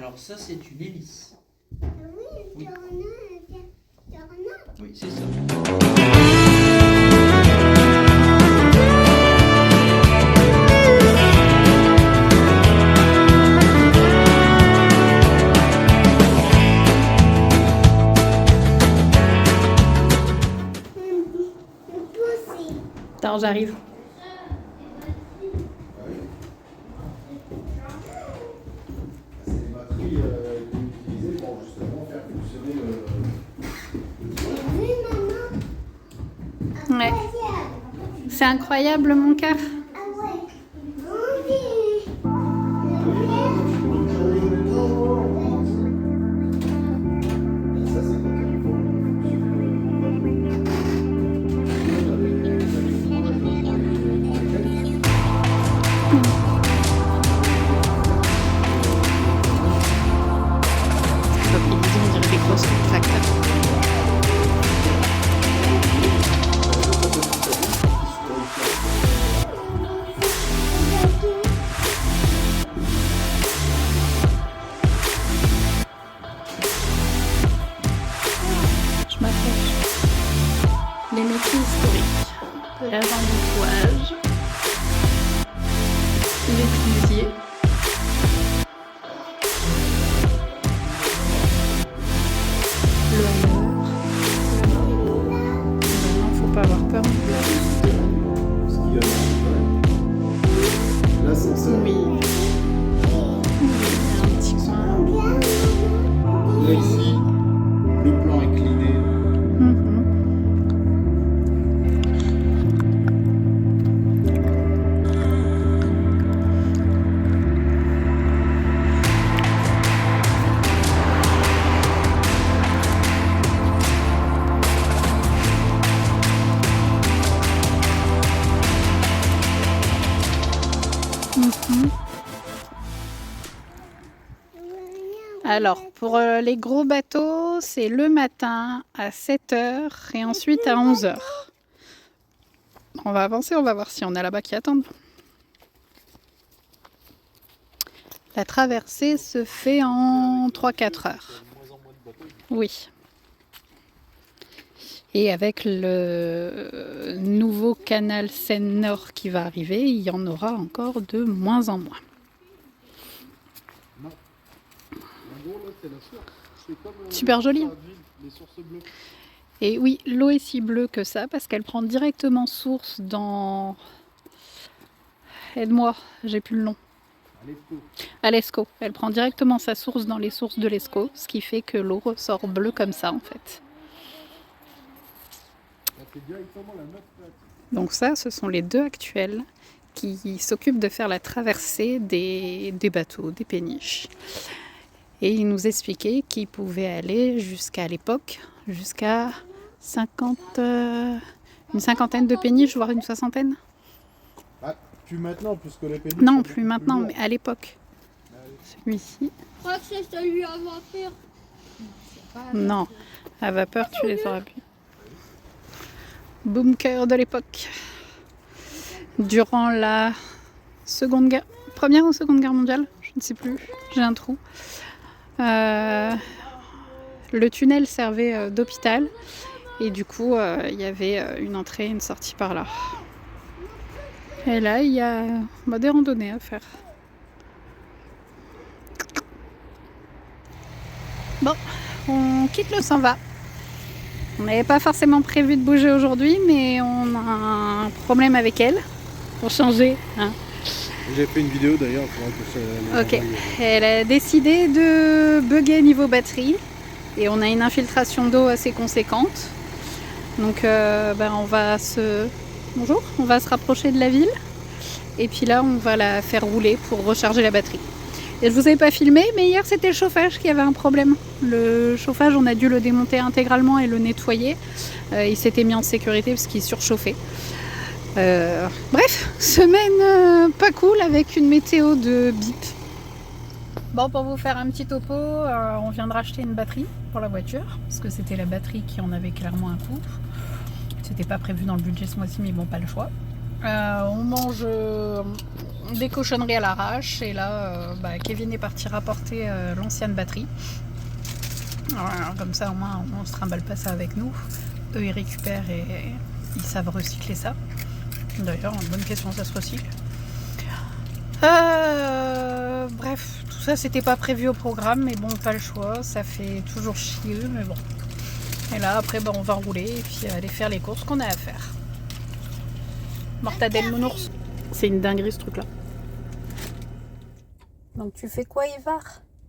Alors ça, c'est une hélice. Oui. Oui, c'est ça. Attends, j'arrive. C'est les batteries utilisées pour justement faire fonctionner le. Ouais. C'est incroyable mon cœur. Ça, c'est quand il faut On dirait des grosses tracteurs. Je m'approche. Les métiers historiques. L'agent d'embouteillage. L'éclusier. Le hammer. Maintenant, faut pas avoir peur. ce qu'il y a dans l'ascenseur. Oui. Il y a un petit coin. Là, ici, le plan incliné. Mhm. Mhm. Alors, pour les gros bateaux, c'est le matin à 7 h et ensuite à 11 h. On va avancer, on va voir si on a là-bas qui attendent. La traversée se fait en 3-4 heures. Oui. Et avec le nouveau canal Seine-Nord qui va arriver, il y en aura encore de moins en moins. Super joli. Et oui, l'eau est si bleue que ça parce qu'elle prend directement source dans... Aide-moi, j'ai plus le nom. À l'Escaut. Elle prend directement sa source dans les sources de l'Escaut, ce qui fait que l'eau ressort bleue comme ça en fait. Donc ça, ce sont les deux actuels qui s'occupent de faire la traversée des bateaux, des péniches. Et ils nous expliquaient qu'ils pouvaient aller jusqu'à l'époque, jusqu'à 50, une cinquantaine de péniches, voire une soixantaine. Ah, plus maintenant, puisque les péniches. Non, sont plus beaucoup maintenant, lourdes. mais à l'époque. Celui-ci. Je crois que c'est celui à vapeur. Non, à vapeur, tu les auras plus. Bunker de l'époque. Durant la première ou seconde guerre mondiale, je ne sais plus, j'ai un trou. Le tunnel servait d'hôpital et du coup, il y avait une entrée et une sortie par là. Et là, il y a des randonnées à faire. Bon, on quitte le 100 va. On n'avait pas forcément prévu de bouger aujourd'hui, mais on a un problème avec elle pour changer. Hein. J'ai fait une vidéo d'ailleurs pour que ça. Ok, elle a décidé de bugger niveau batterie et on a une infiltration d'eau assez conséquente. Donc on va se rapprocher de la ville et puis là on va la faire rouler pour recharger la batterie. Et je vous avais pas filmé, mais hier c'était le chauffage qui avait un problème. Le chauffage, on a dû le démonter intégralement et le nettoyer. Il s'était mis en sécurité parce qu'il surchauffait. Bref, semaine pas cool avec une météo de bip. Bon, pour vous faire un petit topo, on vient de racheter une batterie pour la voiture parce que c'était la batterie qui en avait clairement un coup. C'était pas prévu dans le budget ce mois-ci, mais bon, pas le choix. On mange des cochonneries à l'arrache et là Kevin est parti rapporter l'ancienne batterie. Alors, comme ça au moins on se trimballe pas ça avec nous. Eux ils récupèrent et ils savent recycler ça. D'ailleurs, bonne question, ça se recycle. Bref, tout ça c'était pas prévu au programme, mais bon, pas le choix, ça fait toujours chier, mais bon. Et là après on va rouler et puis aller faire les courses qu'on a à faire. Mortadelle nounours. C'est une dinguerie ce truc là. Donc tu fais quoi Ivar?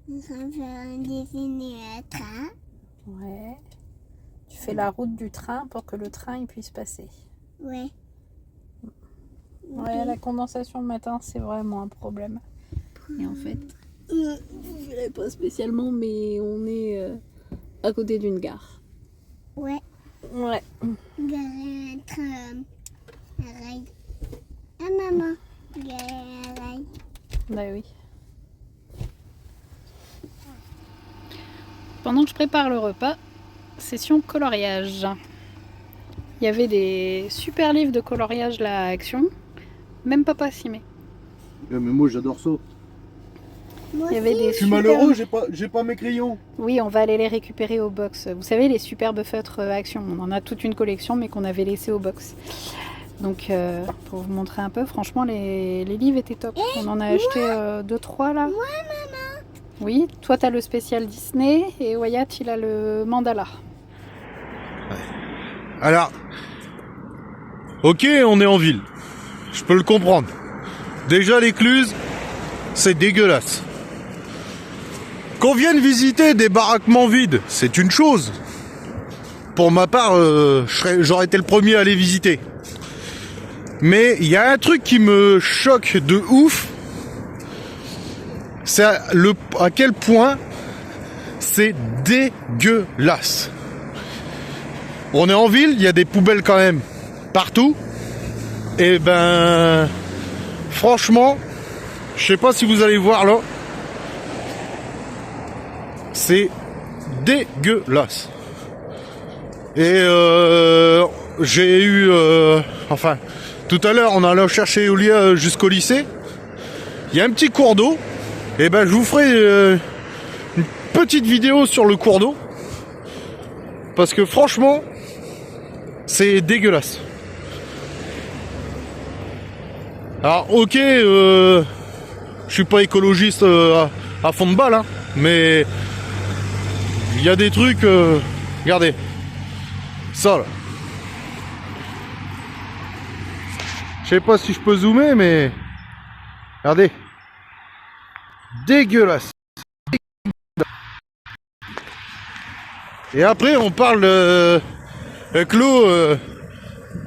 Je vais dessiner un train. Ouais. Tu fais la route du train pour que le train il puisse passer. Ouais. Ouais, la condensation le matin c'est vraiment un problème. Et en fait, vous verrez pas spécialement, mais on est à côté d'une gare. Ouais. Ouais. Garer un train. Un rail. Ah maman. Garer un rail. Bah oui. Pendant que je prépare le repas, session coloriage. Il y avait des super livres de coloriage là à Action. Même papa s'y met. Mais moi j'adore ça. Moi Il y avait aussi. des Je suis super- malheureux, j'ai pas mes crayons. Oui, on va aller les récupérer au box. Vous savez, les superbes feutres Action. On en a toute une collection, mais qu'on avait laissé au box. Donc, pour vous montrer un peu, franchement, les livres étaient top. On en a acheté 2-3 là. Moi, maman. Oui, toi, t'as le spécial Disney et Wyatt, il a le mandala. Alors, ok, on est en ville. Je peux le comprendre. Déjà, l'écluse, c'est dégueulasse. Qu'on vienne visiter des baraquements vides, c'est une chose. Pour ma part, j'aurais été le premier à les visiter. Mais il y a un truc qui me choque de ouf. C'est à quel point c'est dégueulasse. On est en ville, il y a des poubelles quand même partout. Et ben, franchement, je sais pas si vous allez voir là. C'est dégueulasse. Et j'ai eu, enfin, tout à l'heure, on allait chercher Olia jusqu'au lycée. Il y a un petit cours d'eau. Et ben, je vous ferai une petite vidéo sur le cours d'eau. Parce que franchement, c'est dégueulasse. Alors, ok, je suis pas écologiste à fond de balle, hein, mais il y a des trucs. Regardez, ça là. Je sais pas si je peux zoomer, mais regardez, dégueulasse. Et après, on parle de l'eau.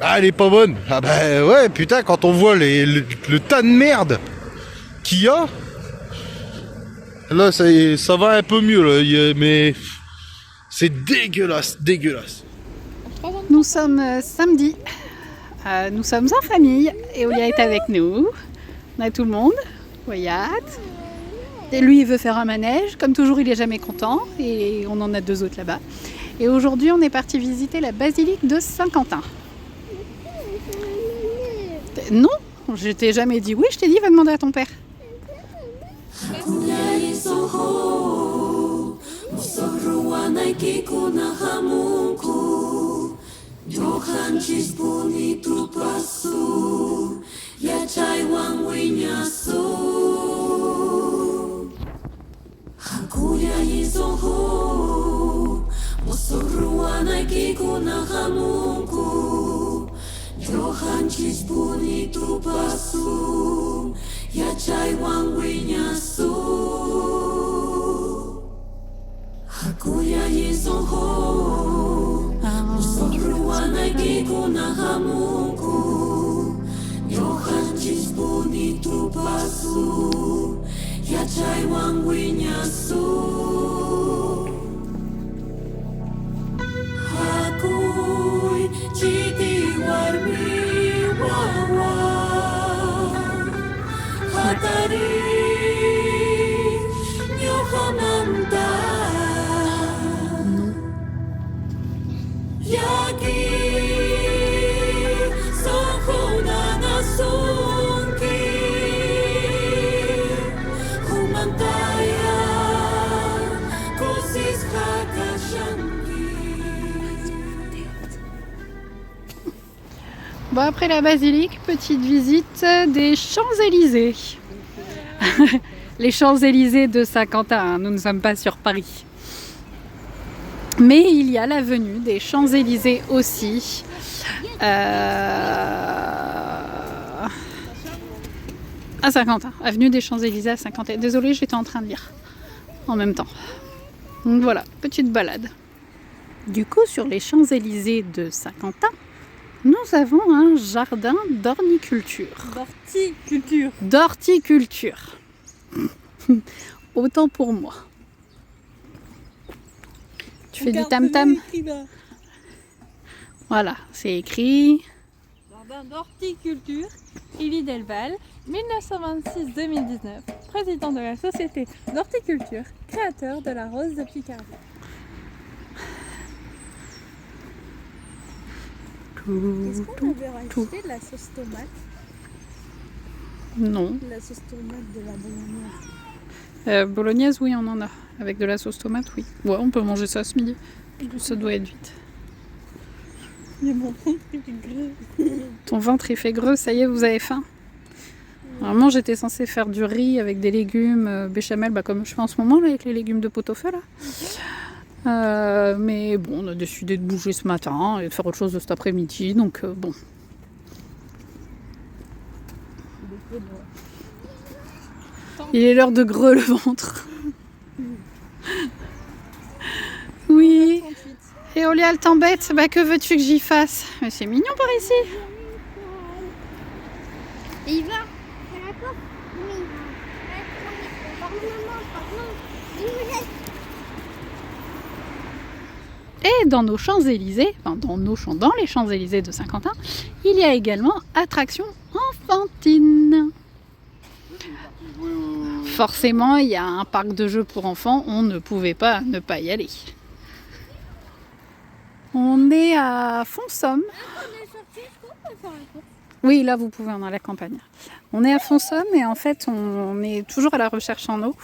Ah, elle est pas bonne. Ah bah ouais, putain, quand on voit le tas de merde qu'il y a, là, ça va un peu mieux, là, mais c'est dégueulasse, dégueulasse. Nous sommes samedi. Nous sommes en famille. Eolia est avec nous. On a tout le monde. Wyatt. Et lui, il veut faire un manège. Comme toujours, il est jamais content. Et on en a 2 autres là-bas. Et aujourd'hui, on est parti visiter la basilique de Saint-Quentin. Non, je t'ai jamais dit oui. Je t'ai dit, va demander à ton père. Bon, après la basilique, petite visite des Champs-Élysées. Les Champs-Élysées de Saint-Quentin, hein, nous ne sommes pas sur Paris. Mais il y a l'avenue des Champs-Élysées aussi. À Saint-Quentin, avenue des Champs-Élysées à Saint-Quentin. Désolée, j'étais en train de lire en même temps. Donc voilà, petite balade. Du coup, sur les Champs-Élysées de Saint-Quentin, nous avons un jardin d'orniculture. D'horticulture. D'horticulture. Autant pour moi. Tu fais du tam-tam? Voilà, c'est écrit. Jardin d'horticulture, Élie Delval, 1926-2019, président de la Société d'horticulture, créateur de la rose de Picardie. Est-ce qu'on avait rajouté de la sauce tomate? Non. La sauce tomate de la bolognaise. Bolognaise, oui, on en a. Avec de la sauce tomate, oui. Ouais, on peut manger ça ce midi. Ça doit être vite. Mais mon ventre il fait gros. Ton ventre il fait greux, ça y est, vous avez faim? Normalement, j'étais censée faire du riz avec des légumes béchamel, comme je fais en ce moment là, avec les légumes de pot-au-feu là. Mais bon, on a décidé de bouger ce matin et de faire autre chose de cet après-midi, donc bon. Il est l'heure de greu le ventre. Oui. Et Olia, elle t'embête? Que veux-tu que j'y fasse? Mais c'est mignon par ici. Il va à la porte? Oui. Pardon, maman, pardon. Il me laisse. Et dans nos Champs-Élysées, dans les Champs-Élysées de Saint-Quentin, il y a également attraction enfantine. Forcément, il y a un parc de jeux pour enfants, on ne pouvait pas ne pas y aller. On est à Fonsomme. Oui, là vous pouvez, on est à la campagne. On est à Fonsomme et en fait on est toujours à la recherche en eau.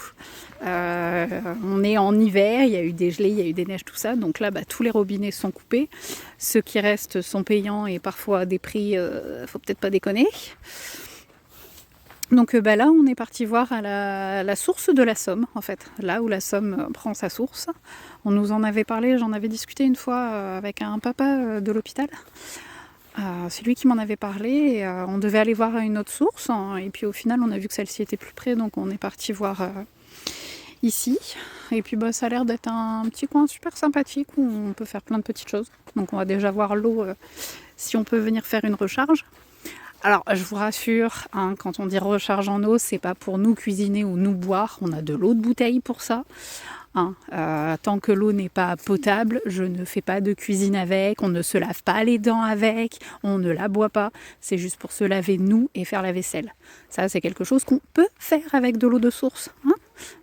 On est en hiver, il y a eu des gelées, il y a eu des neiges, tout ça. Donc là, tous les robinets sont coupés. Ceux qui restent sont payants et parfois à des prix, faut peut-être pas déconner. Donc là, on est parti voir à la source de la Somme, en fait, là où la Somme prend sa source. On nous en avait parlé, j'en avais discuté une fois avec un papa de l'hôpital. C'est lui qui m'en avait parlé. Et, on devait aller voir une autre source, hein, et puis au final, on a vu que celle-ci était plus près, donc on est parti voir ici. Et puis ça a l'air d'être un petit coin super sympathique où on peut faire plein de petites choses. Donc on va déjà voir l'eau, si on peut venir faire une recharge. Alors, je vous rassure, hein, quand on dit recharge en eau, c'est pas pour nous cuisiner ou nous boire. On a de l'eau de bouteille pour ça. Hein. Tant que l'eau n'est pas potable, je ne fais pas de cuisine avec. On ne se lave pas les dents avec. On ne la boit pas. C'est juste pour se laver nous et faire la vaisselle. Ça, c'est quelque chose qu'on peut faire avec de l'eau de source. Hein.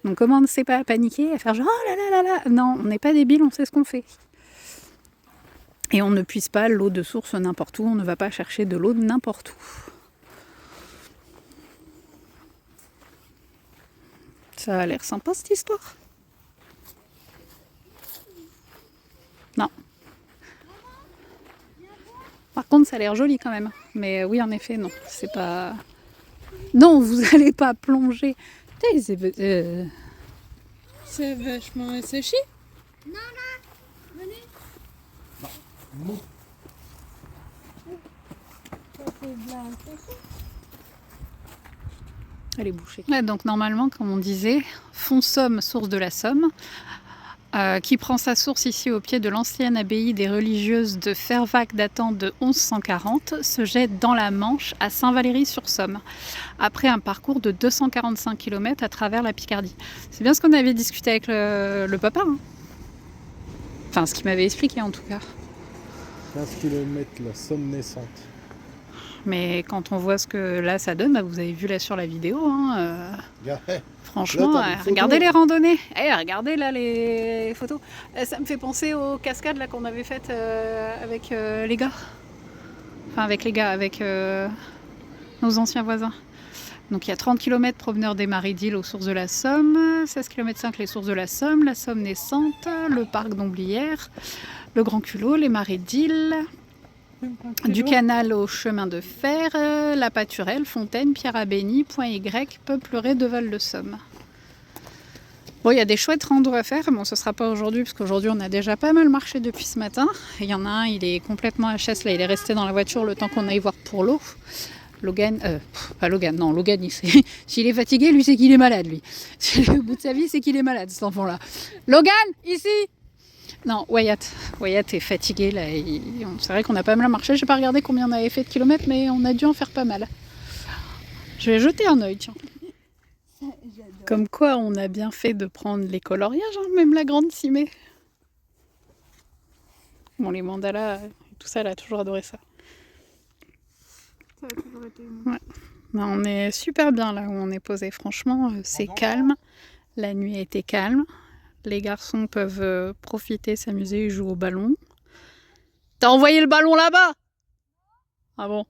Donc, comment on ne sait pas paniquer à faire genre oh là là là là. Non, on n'est pas débile, on sait ce qu'on fait. Et on ne puise pas l'eau de source n'importe où, on ne va pas chercher de l'eau n'importe où. Ça a l'air sympa cette histoire. Non. Par contre, ça a l'air joli quand même. Mais oui, en effet, non. C'est pas... Non, vous n'allez pas plonger. C'est vachement asséché. Non, non. Venez. Non. Elle est bouchée. Ouais, donc normalement, comme on disait, Fonsomme, source de la Somme, qui prend sa source ici au pied de l'ancienne abbaye des religieuses de Fervaques datant de 1140, se jette dans la Manche à Saint-Valery-sur-Somme, après un parcours de 245 km à travers la Picardie. C'est bien ce qu'on avait discuté avec le papa. Hein. Enfin, ce qu'il m'avait expliqué en tout cas. 15 km, la Somme naissante. Mais quand on voit ce que là ça donne, vous avez vu là sur la vidéo, hein, franchement, là, regardez les randonnées, regardez là les photos. Ça me fait penser aux cascades là qu'on avait faites avec les gars. Enfin avec les gars, avec nos anciens voisins. Donc il y a 30 km proveneur des Marais d'Île aux sources de la Somme, 16 km 5 les sources de la Somme naissante, le parc d'Omblières, le Grand Culot, les Marais d'Île. Du canal au chemin de fer, la Pâturelle, Fontaine, Pierre à Bény, Point Y, Peupleré de Val-de-Somme. Bon, il y a des chouettes randos à faire. Bon, ce sera pas aujourd'hui, parce qu'aujourd'hui, on a déjà pas mal marché depuis ce matin. Il y en a un, il est complètement HS, là, il est resté dans la voiture le temps qu'on aille voir pour l'eau. Logan, pas Logan, non, Logan, s'il est fatigué, lui, c'est qu'il est malade, lui. S'il est au bout de sa vie, c'est qu'il est malade, cet enfant-là. Logan, ici! Non, Wyatt est fatigué, là. C'est vrai qu'on a pas mal marché. J'ai pas regardé combien on avait fait de kilomètres, mais on a dû en faire pas mal. Je vais jeter un œil, tiens. Comme quoi, on a bien fait de prendre les coloriages, hein, même la grande Cimée. Bon, les mandalas, tout ça, elle a toujours adoré ça. Ça a toujours été... Ouais. Non, on est super bien là où on est posé. Franchement, c'est calme. La nuit a été calme. Les garçons peuvent profiter, s'amuser, ils jouent au ballon. T'as envoyé le ballon là-bas? Ah bon?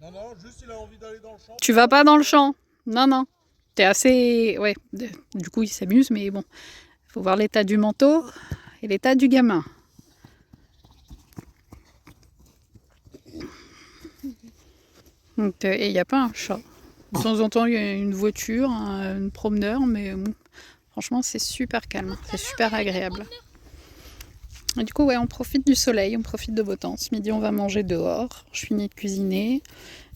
Non, juste il a envie d'aller dans le champ. Tu vas pas dans le champ? Non. T'es assez... Ouais, du coup, il s'amuse, mais bon. Il faut voir l'état du manteau et l'état du gamin. Et il n'y a pas un chat. De temps en temps, il y a une voiture, un promeneur, mais bon, franchement, c'est super calme. C'est super agréable. Et du coup, ouais, on profite du soleil, on profite de beau temps. Ce midi, on va manger dehors. Je finis de cuisiner.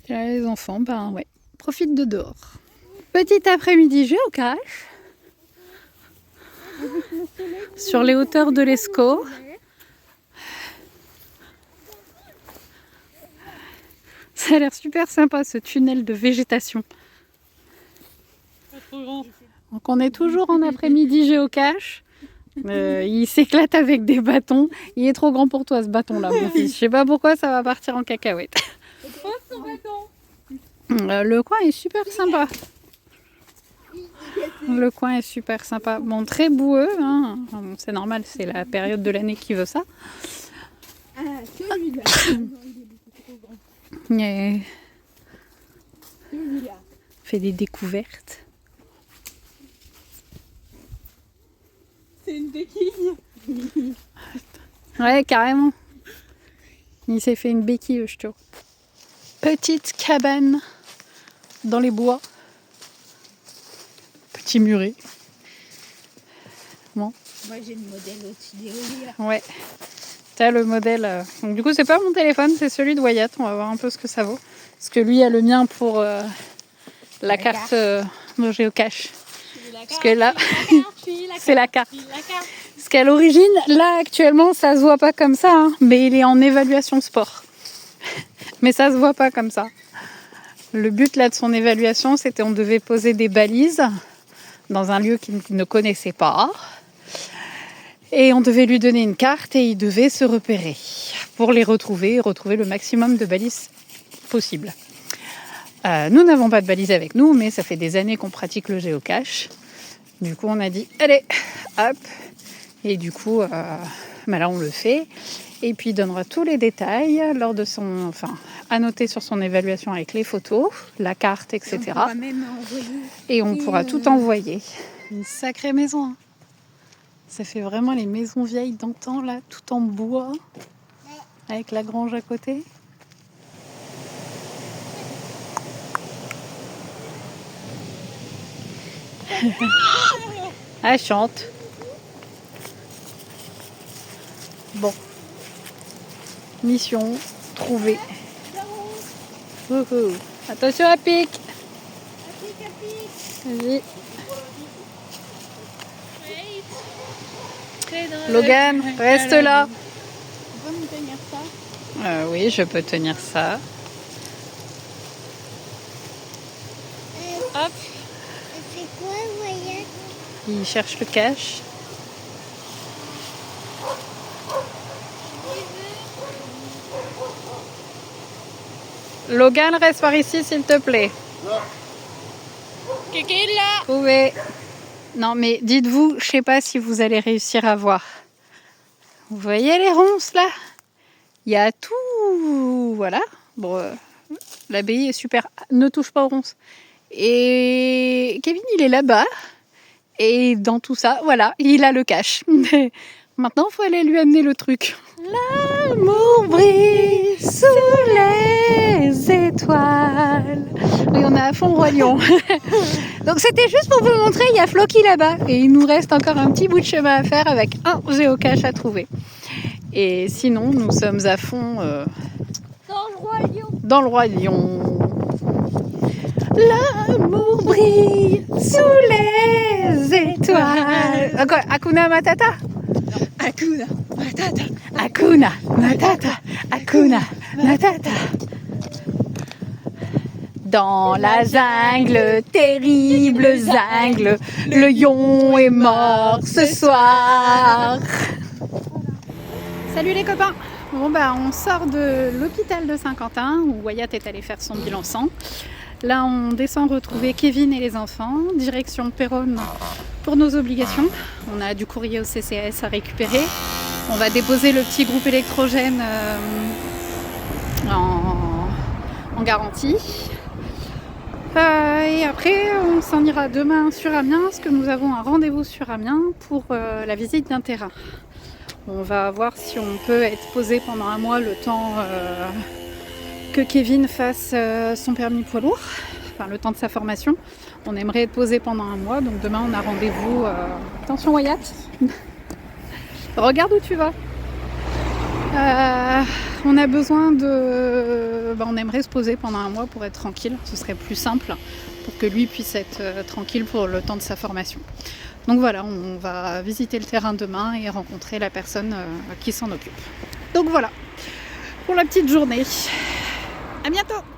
Et là, les enfants, ben ouais, profitent de dehors. Petit après-midi géocache. Sur les hauteurs de l'Escaut. Ça a l'air super sympa, ce tunnel de végétation. Donc on est toujours en après-midi géocache. Il s'éclate avec des bâtons. Il est trop grand pour toi, ce bâton-là, mon fils. Je sais pas pourquoi ça va partir en cacahuète. Le coin est super sympa. Le coin est super sympa. Bon, très boueux, hein. Bon, c'est normal, c'est la période de l'année qui veut ça. Ah, celui-là. Et... Celui-là. fait des découvertes. C'est une béquille. Ouais, carrément. Il s'est fait une béquille, je trouve. Petite cabane dans les bois. Petit muret. Bon. Moi j'ai le modèle au-dessus des rouliers. Ouais. T'as le modèle. Donc, du coup, c'est pas mon téléphone, c'est celui de Wyatt. On va voir un peu ce que ça vaut. Parce que lui a le mien pour la carte de géocache. Parce que là, c'est la carte. Parce qu'à l'origine, là actuellement, ça se voit pas comme ça, hein, mais il est en évaluation sport. Mais ça se voit pas comme ça. Le but là de son évaluation, c'était on devait poser des balises dans un lieu qu'il ne connaissait pas. Et on devait lui donner une carte et il devait se repérer pour les retrouver et retrouver le maximum de balises possible. Nous n'avons pas de balises avec nous, mais ça fait des années qu'on pratique le géocache. Du coup, on a dit, allez, hop. Et du coup, là, on le fait. Et puis, il donnera tous les détails lors de son... Enfin, à noter sur son évaluation avec les photos, la carte, etc. On pourra même envoyer. Et on pourra tout envoyer. Une sacrée maison, hein. Ça fait vraiment les maisons vieilles d'antan, là, tout en bois, avec la grange à côté. Elle chante. Bon. Mission trouvée. Attention à pique. Vas-y. Logan, reste là. Tu peux me tenir ça? Oui, je peux tenir ça. Hop. C'est quoi, voyage? Il cherche le cache. Logan, reste par ici, s'il te plaît. Quelqu'un est là? Trouvez. Non, mais dites-vous, je sais pas si vous allez réussir à voir. Vous voyez les ronces là? Il y a tout. Voilà. Bon, l'abbaye est super. Ne touche pas aux ronces. Et Kevin, il est là-bas. Et dans tout ça, voilà, il a le cache. Maintenant, il faut aller lui amener le truc. L'amour brille sous les étoiles. Oui, on est à fond Roi Lion. Donc c'était juste pour vous montrer, il y a Floki là-bas. Et il nous reste encore un petit bout de chemin à faire avec un géocache à trouver. Et sinon, nous sommes à fond Dans le Roi Lion. dans le Roi Lion. L'amour brille sous les étoiles. Encore, Hakuna Matata. Hakuna Matata. Hakuna Matata. Hakuna Matata. Dans la jungle, terrible jungle, le lion est mort ce soir. Salut les copains. Bon on sort de l'hôpital de Saint-Quentin où Wyatt est allé faire son bilan sang. Là on descend retrouver Kevin et les enfants, direction Péronne pour nos obligations. On a du courrier au CCAS à récupérer. On va déposer le petit groupe électrogène en garantie. Et après on s'en ira demain sur Amiens parce que nous avons un rendez-vous sur Amiens pour la visite d'un terrain. On va voir si on peut être posé pendant un mois le temps que Kevin fasse son permis poids lourd, enfin le temps de sa formation. On aimerait être posé pendant un mois, donc demain on a rendez-vous. Attention Wyatt, regarde où tu vas. On a besoin de... on aimerait se poser pendant un mois pour être tranquille, ce serait plus simple pour que lui puisse être tranquille pour le temps de sa formation. Donc voilà, on va visiter le terrain demain et rencontrer la personne qui s'en occupe. Donc voilà, pour la petite journée. À bientôt!